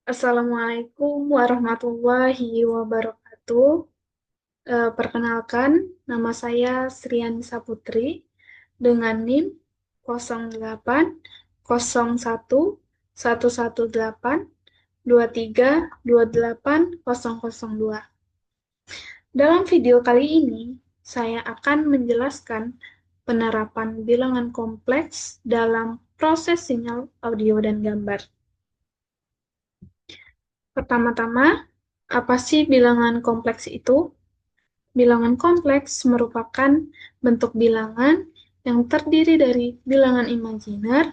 Assalamualaikum warahmatullahi wabarakatuh. Perkenalkan, nama saya Sriani Saputri dengan NIM 08 01 118 23 28 002. Dalam video kali ini, saya akan menjelaskan penerapan bilangan kompleks dalam proses sinyal audio dan gambar. Pertama-tama, apa sih bilangan kompleks itu? Bilangan kompleks merupakan bentuk bilangan yang terdiri dari bilangan imajiner.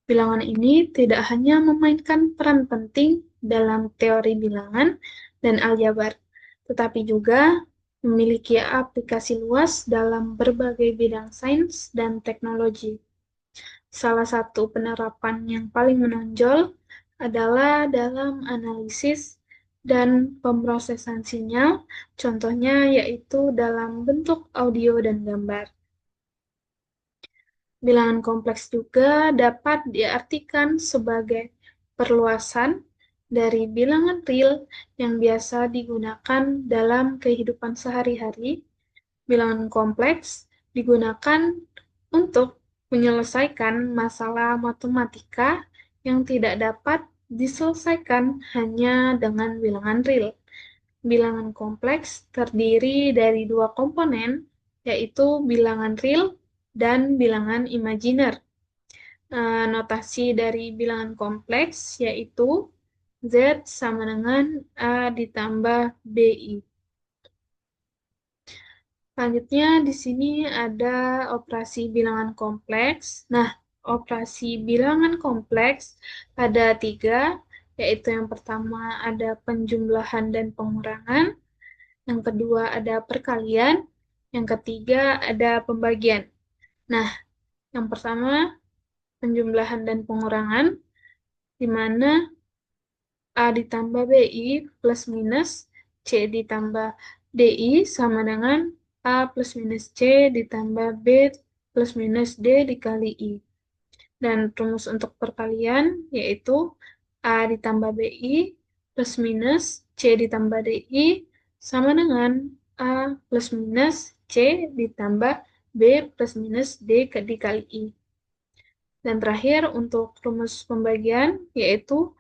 Bilangan ini tidak hanya memainkan peran penting dalam teori bilangan dan aljabar, tetapi juga memiliki aplikasi luas dalam berbagai bidang sains dan teknologi. Salah satu penerapan yang paling menonjol adalah dalam analisis dan pemrosesan sinyal, contohnya yaitu dalam bentuk audio dan gambar. Bilangan kompleks juga dapat diartikan sebagai perluasan dari bilangan real yang biasa digunakan dalam kehidupan sehari-hari. Bilangan kompleks digunakan untuk menyelesaikan masalah matematika yang tidak dapat diselesaikan hanya dengan bilangan real. Bilangan kompleks terdiri dari dua komponen, yaitu bilangan real dan bilangan imajiner. Notasi dari bilangan kompleks yaitu Z sama dengan A ditambah BI. Selanjutnya di sini ada operasi bilangan kompleks. Nah, operasi bilangan kompleks ada tiga, yaitu yang pertama ada penjumlahan dan pengurangan, yang kedua ada perkalian, yang ketiga ada pembagian. Nah, yang pertama penjumlahan dan pengurangan, di mana A ditambah BI plus minus C ditambah DI sama dengan A plus minus C ditambah B plus minus D dikali I. Dan rumus untuk perkalian yaitu A ditambah BI plus minus C ditambah DI sama dengan A plus minus C ditambah B plus minus D dikali I. Dan terakhir untuk rumus pembagian yaitu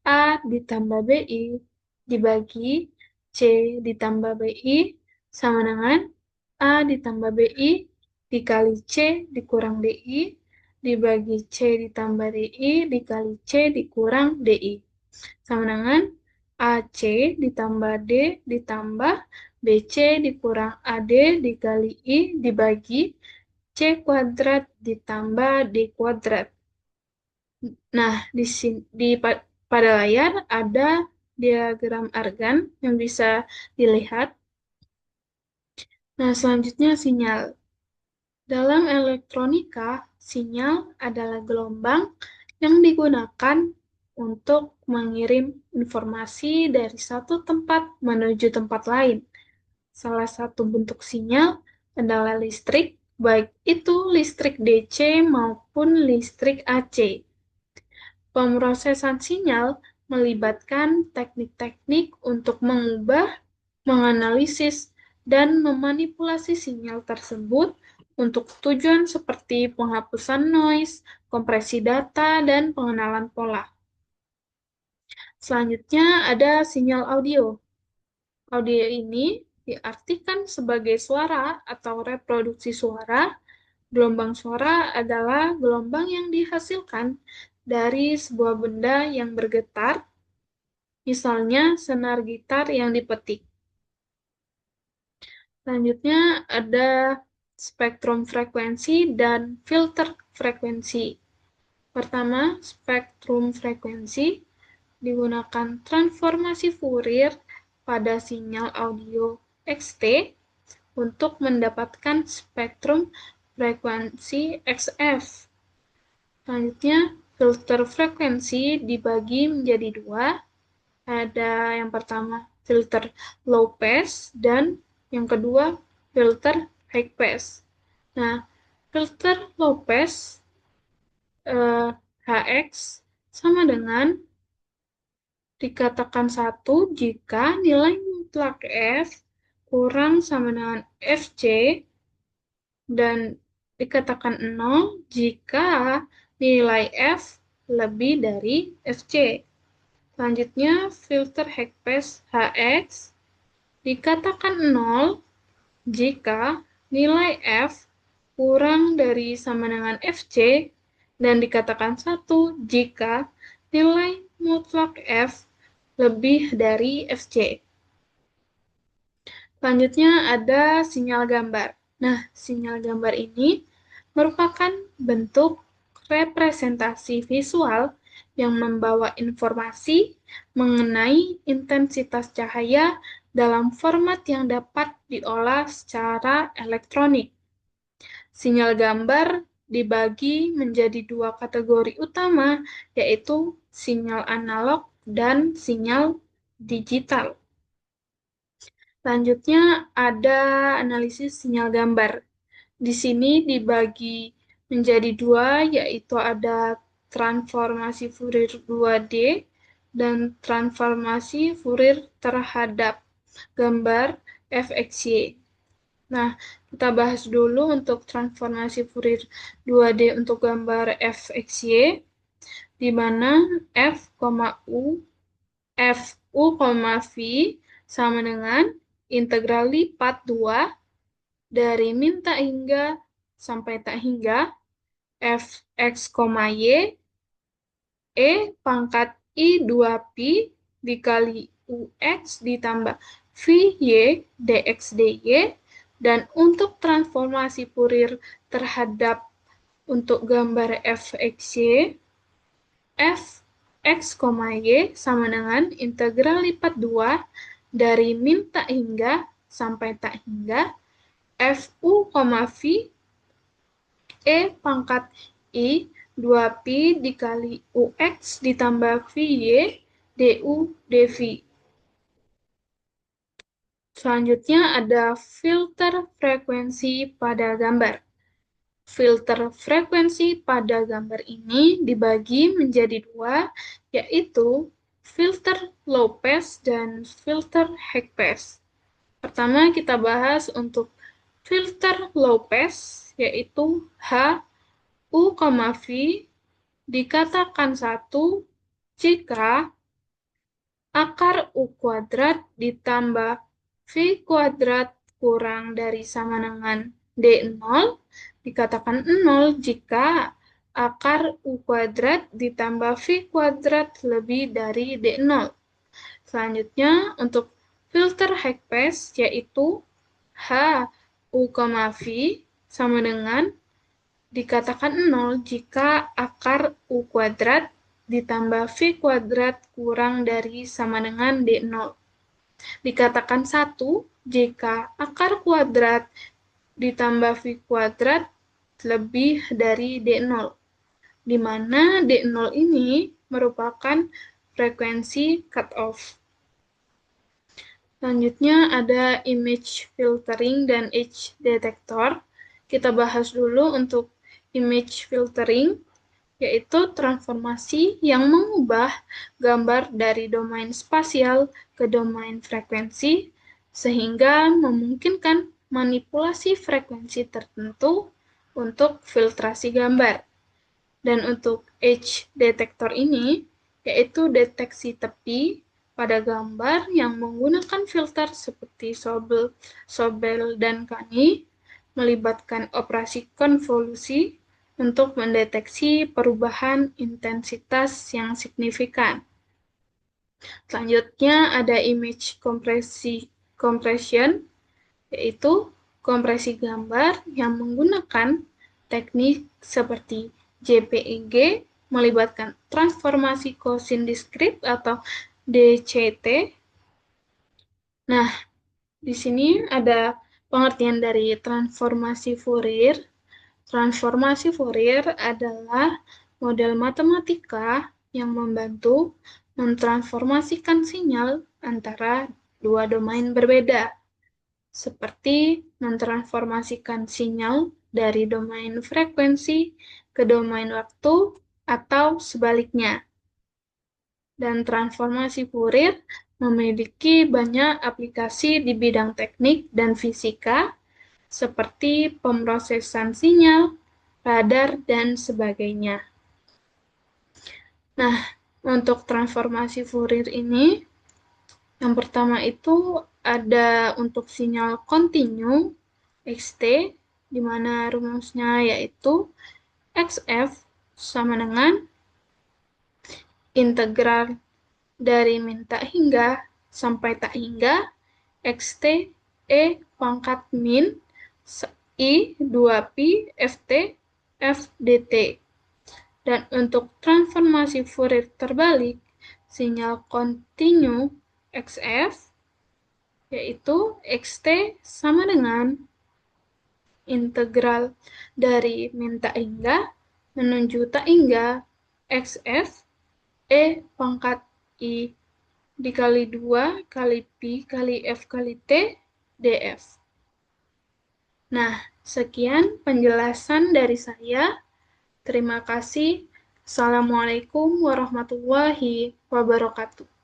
A ditambah BI dibagi C ditambah BI sama dengan A ditambah BI dikali C dikurang DI dibagi C ditambah DI dikali C dikurang DI sama dengan AC ditambah D ditambah BC dikurang AD dikali I dibagi C kuadrat ditambah D kuadrat. Nah, pada layar ada diagram argan yang bisa dilihat. Nah, selanjutnya sinyal. Dalam elektronika, sinyal adalah gelombang yang digunakan untuk mengirim informasi dari satu tempat menuju tempat lain. Salah satu bentuk sinyal adalah listrik, baik itu listrik DC maupun listrik AC. Pemrosesan sinyal melibatkan teknik-teknik untuk mengubah, menganalisis, dan memanipulasi sinyal tersebut untuk tujuan seperti penghapusan noise, kompresi data, dan pengenalan pola. Selanjutnya ada sinyal audio. Audio ini diartikan sebagai suara atau reproduksi suara. Gelombang suara adalah gelombang yang dihasilkan dari sebuah benda yang bergetar, misalnya senar gitar yang dipetik. Selanjutnya ada spektrum frekuensi dan filter frekuensi. Pertama, spektrum frekuensi digunakan transformasi Fourier pada sinyal audio XT untuk mendapatkan spektrum frekuensi XF. Selanjutnya, filter frekuensi dibagi menjadi dua. Ada yang pertama filter low pass dan yang kedua filter high pass. Nah, filter low pass HX sama dengan dikatakan 1 jika nilai mutlak F kurang sama dengan Fc, dan dikatakan 0 jika nilai F lebih dari Fc. Selanjutnya, filter Hackpass Hx dikatakan 0 jika nilai F kurang dari sama dengan Fc, dan dikatakan 1 jika nilai mutlak F lebih dari Fc. Selanjutnya ada sinyal gambar. Nah, sinyal gambar ini merupakan bentuk representasi visual yang membawa informasi mengenai intensitas cahaya dalam format yang dapat diolah secara elektronik. Sinyal gambar dibagi menjadi dua kategori utama, yaitu sinyal analog dan sinyal digital. Selanjutnya ada analisis sinyal gambar. Di sini dibagi menjadi dua, yaitu ada transformasi Fourier 2D dan transformasi Fourier terhadap gambar fxy. Nah, kita bahas dulu untuk transformasi Fourier 2D untuk gambar fxy, di mana f, u, v sama dengan integral lipat 2 dari min tak hingga sampai tak hingga fx, y, e pangkat i 2pi dikali ux ditambah vy dx dy, dan untuk transformasi Fourier terhadap untuk gambar fxy, fx, y sama dengan integral lipat 2 dari min tak hingga sampai tak hingga fu, v, e pangkat i 2pi dikali ux ditambah vy du dv. Selanjutnya ada filter frekuensi pada gambar. Filter frekuensi pada gambar ini dibagi menjadi dua, yaitu filter low pass dan filter high pass. Pertama kita bahas untuk filter low pass, yaitu H, U, V dikatakan 1 jika akar U kuadrat ditambah V kuadrat kurang dari sama dengan D0 dikatakan 0 jika akar U kuadrat ditambah V kuadrat lebih dari D0. Selanjutnya untuk filter high pass yaitu H, U, V sama dengan dikatakan 0 jika akar U kuadrat ditambah V kuadrat kurang dari sama dengan D0. Dikatakan 1 jika akar kuadrat ditambah V kuadrat lebih dari D0, di mana D0 ini merupakan frekuensi cutoff. Selanjutnya ada image filtering dan edge detector. Kita bahas dulu untuk image filtering, yaitu transformasi yang mengubah gambar dari domain spasial ke domain frekuensi, sehingga memungkinkan manipulasi frekuensi tertentu untuk filtrasi gambar. Dan untuk edge detector ini, yaitu deteksi tepi pada gambar yang menggunakan filter seperti Sobel dan Kani, melibatkan operasi konvolusi untuk mendeteksi perubahan intensitas yang signifikan. Selanjutnya ada image compression, yaitu kompresi gambar yang menggunakan teknik seperti JPEG melibatkan transformasi Gaussian discrete atau DCT. Nah, di sini ada pengertian dari transformasi Fourier. Transformasi Fourier adalah model matematika yang membantu mentransformasikan sinyal antara dua domain berbeda, seperti mentransformasikan sinyal dari domain frekuensi ke domain waktu atau sebaliknya. dan transformasi Fourier memiliki banyak aplikasi di bidang teknik dan fisika, seperti pemrosesan sinyal, radar, dan sebagainya. Nah, untuk transformasi Fourier ini, yang pertama itu ada untuk sinyal kontinu, XT, di mana rumusnya yaitu XF sama dengan integral dari min tak hingga sampai tak hingga XT E pangkat min I 2pi FT F dt. Dan untuk transformasi Fourier terbalik, sinyal kontinu XF yaitu XT sama dengan integral dari min tak hingga menuju tak hingga XF E pangkat I dikali 2 kali Pi kali F kali T dF. Nah, sekian penjelasan dari saya. Terima kasih. Assalamualaikum warahmatullahi wabarakatuh.